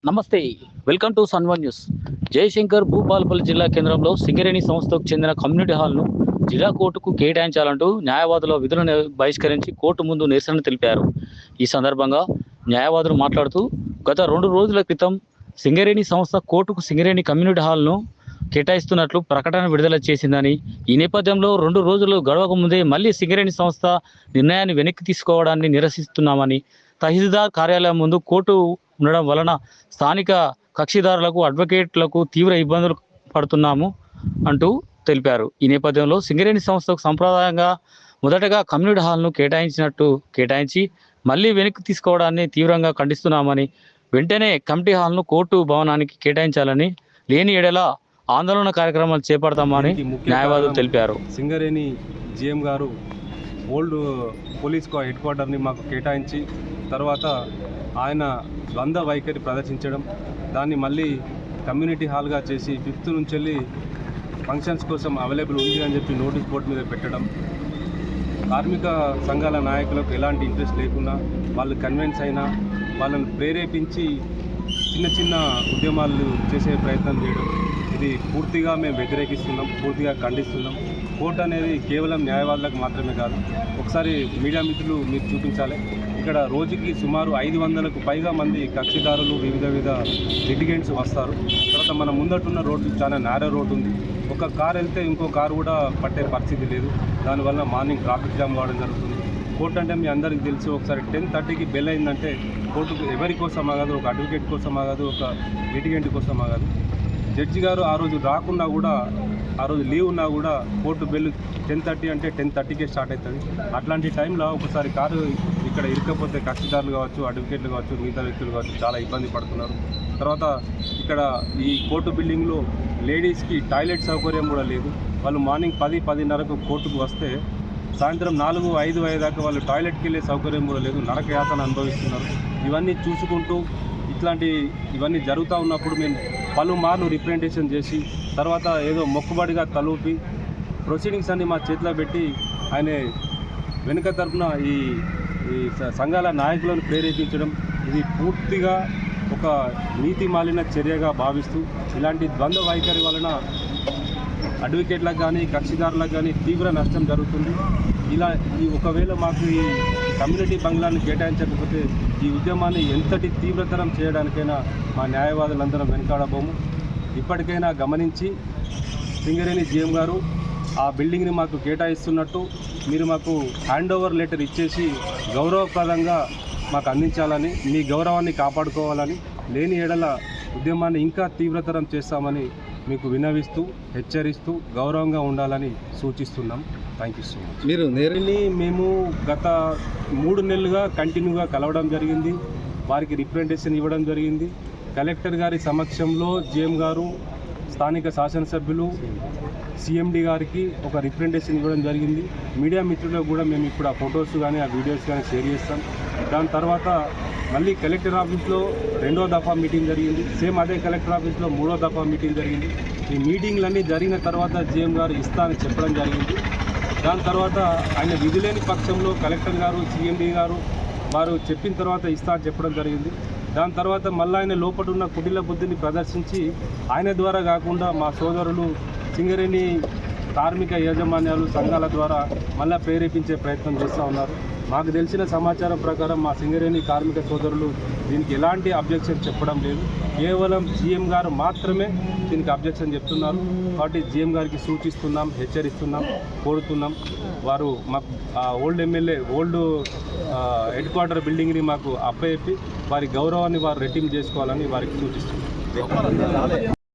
నమస్తే, welcome to సన్వన్ news. Jayashankar Bhupalpally జిల్లా కేంద్రంలో సింగరేణి సంస్థకు చెందిన కమ్యూనిటీ హాల్ను జిల్లా కోర్టుకు కేటాయించాలంటూ న్యాయవాదుల విధులను బహిష్కరించి కోర్టు ముందు నిరసన తెలిపారు. ఈ సందర్భంగా న్యాయవాదులు మాట్లాడుతూ గత 2 రోజుల క్రితం సింగరేణి సంస్థ కోర్టుకు సింగరేణి కమ్యూనిటీ హాల్ను కేటాయిస్తున్నట్లు ప్రకటన విడుదల చేసిందని, ఈ నేపథ్యంలో 2 రోజులు గడవక ముందే మళ్లీ సింగరేణి సంస్థ నిర్ణయాన్ని వెనక్కి తీసుకోవడాన్ని నిరసిస్తున్నామని, తహసీల్దార్ కార్యాలయం ముందు కోర్టు ఉండడం వలన స్థానిక కక్షిదారులకు, అడ్వకేట్లకు తీవ్ర ఇబ్బందులు పడుతున్నాము అంటూ తెలిపారు. ఈ నేపథ్యంలో సింగరేణి సంస్థకు సంప్రదాయంగా మొదటగా కమ్యూనిటీ హాల్ను కేటాయించి మళ్లీ వెనక్కి తీసుకోవడాన్ని తీవ్రంగా ఖండిస్తున్నామని, వెంటనే కమిటీ హాల్ను కోర్టు భవనానికి కేటాయించాలని, లేని ఎడల ఆందోళన కార్యక్రమాలు చేపడతామని న్యాయవాదులు తెలిపారు. సింగరేణి జీఎం గారు ఓల్డ్ పోలీస్ హెడ్ క్వార్టర్ని మాకు కేటాయించి తర్వాత ఆయన ద్వంద్వ వైఖరి ప్రదర్శించడం, దాన్ని మళ్ళీ కమ్యూనిటీ హాల్గా చేసి 5th నుంచి వెళ్ళి ఫంక్షన్స్ కోసం అవైలబుల్ ఉంది అని చెప్పి నోటీస్ బోర్డు మీద పెట్టడం, కార్మిక సంఘాల నాయకులకు ఎలాంటి ఇంట్రెస్ట్ లేకుండా వాళ్ళు కన్విన్స్ అయినా వాళ్ళని ప్రేరేపించి చిన్న చిన్న ఉద్యమాలు చేసే ప్రయత్నం చేయడం, ఇది పూర్తిగా మేము వ్యతిరేకిస్తున్నాం, పూర్తిగా ఖండిస్తున్నాం. కోర్టు అనేది కేవలం న్యాయవాదులకు మాత్రమే కాదు. ఒకసారి మీడియా మిత్రులు మీరు చూపించాలి, ఇక్కడ రోజుకి సుమారు 500కు పైగా మంది కక్షిదారులు, వివిధ లిటిగెంట్స్ వస్తారు. తర్వాత మన ముందటున్న రోడ్డు చాలా నేరో రోడ్డు ఉంది. ఒక కారు వెళ్తే ఇంకో కారు కూడా పట్టే పరిస్థితి లేదు. దానివల్ల మార్నింగ్ ట్రాఫిక్ జామ్ కావడం జరుగుతుంది. కోర్టు అంటే మీ అందరికీ తెలుసు, ఒకసారి 10:30కి బెల్ అయిందంటే కోర్టుకు ఎవరి కోసం ఆగదు, ఒక అడ్వకేట్ కోసం ఆగదు, ఒక లిటిగెంట్ కోసం ఆగదు. జడ్జి గారు ఆ రోజు రాకున్నా కూడా, ఆ రోజు లీవ్ ఉన్నా కూడా కోర్టు బెల్ 10:30 అంటే 10:30కే స్టార్ట్ అవుతుంది. అట్లాంటి టైంలో ఒకసారి కారు ఇక్కడ ఇరకపోతే కక్షిదారులు కావచ్చు, అడ్వకేట్లు కావచ్చు, మిగతా వ్యక్తులు కావచ్చు చాలా ఇబ్బంది పడుతున్నారు. తర్వాత ఇక్కడ ఈ కోర్టు బిల్డింగ్లో లేడీస్కి టాయిలెట్ సౌకర్యం కూడా లేదు. వాళ్ళు మార్నింగ్ 10-10:30కు కోర్టుకు వస్తే సాయంత్రం 4-5 దాకా వాళ్ళు టాయిలెట్కి వెళ్ళే సౌకర్యం కూడా లేదు. నరకయాతన అనుభవిస్తున్నారు. ఇవన్నీ చూసుకుంటూ ఇవన్నీ జరుగుతూ ఉన్నప్పుడు మేము పలుమార్లు రిప్రజెంటేషన్ చేసి తర్వాత ఏదో మొక్కుబడిగా తలూపి ప్రొసీడింగ్స్ అన్ని మా చేతిలో పెట్టి ఆయన వెనుక తరపున ఈ సంఘాల నాయకులను ప్రేరేపించడం, ఇది పూర్తిగా ఒక నీతి మాలిన చర్యగా భావిస్తూ ఇలాంటి ద్వంద్వ వైఖరి వలన అడ్వకేట్లకు కానీ కక్షిదారులకు కానీ తీవ్ర నష్టం జరుగుతుంది. ఒకవేళ మాకు ఈ కమ్యూనిటీ బంగ్లాన్ని కేటాయించకపోతే ఈ ఉద్యమాన్ని ఎంతటి తీవ్రతరం చేయడానికైనా మా న్యాయవాదులందరం వెనుకాడబోము. ఇప్పటికైనా గమనించి సింగరేణి జీఎం గారు ఆ బిల్డింగ్ని మాకు కేటాయిస్తున్నట్టు మీరు మాకు హ్యాండ్ ఓవర్ లెటర్ ఇచ్చేసి గౌరవప్రదంగా మాకు అందించాలని, మీ గౌరవాన్ని కాపాడుకోవాలని, లేని ఎడల ఉద్యమాన్ని ఇంకా తీవ్రతరం చేస్తామని మీకు విన్నవిస్తూ, హెచ్చరిస్తూ గౌరవంగా ఉండాలని సూచిస్తున్నాం. Thank you so much. మీరు మేము గత 3 నెలలుగా కంటిన్యూగా కలవడం జరిగింది, వారికి రిప్రజెంటేషన్ ఇవ్వడం జరిగింది. కలెక్టర్ గారి సమక్షంలో జీఎం గారు, స్థానిక శాసనసభ్యులు, సిఎండి గారికి ఒక రిప్రజెంటేషన్ ఇవ్వడం జరిగింది. మీడియా మిత్రులకు కూడా మేము ఇప్పుడు ఆ ఫొటోస్ కానీ ఆ వీడియోస్ కానీ షేర్ చేస్తాం. దాని తర్వాత మళ్ళీ కలెక్టర్ ఆఫీస్లో 2వ దఫా మీటింగ్ జరిగింది. సేమ్ అదే కలెక్టర్ ఆఫీస్లో 3వ దఫా మీటింగ్ జరిగింది. ఈ మీటింగ్లన్నీ జరిగిన తర్వాత జీఎం గారు ఇస్తా అని చెప్పడం జరిగింది. దాని తర్వాత ఆయన విధులేని పక్షంలో కలెక్టర్ గారు, సిఎండి గారు వారు చెప్పిన తర్వాత ఇస్తా అని చెప్పడం జరిగింది. దాని తర్వాత మళ్ళీ ఆయన లోపల ఉన్న కుటిల బుద్ధిని ప్రదర్శించి ఆయన ద్వారా కాకుండా మా సోదరులు సింగరేణి కార్మిక యాజమాన్యాలు, సంఘాల ద్వారా మళ్ళీ ప్రేరేపించే ప్రయత్నం చేస్తూ ఉన్నారు. మాకు తెలిసిన సమాచారం ప్రకారం మా సింగరేణి కార్మిక సోదరులు దీనికి ఎలాంటి అబ్జెక్షన్ చెప్పడం లేదు. కేవలం జీఎం గారు మాత్రమే దీనికి అబ్జెక్షన్ చెప్తున్నారు. కాబట్టి జీఎం గారికి సూచిస్తున్నాం, హెచ్చరిస్తున్నాం, కోరుతున్నాం. వారు మాకు ఓల్డ్ హెడ్ క్వార్టర్ బిల్డింగ్ని మాకు అప్పచెప్పి వారి గౌరవాన్ని వారు రెట్టింపు చేసుకోవాలని వారికి సూచిస్తున్నాం.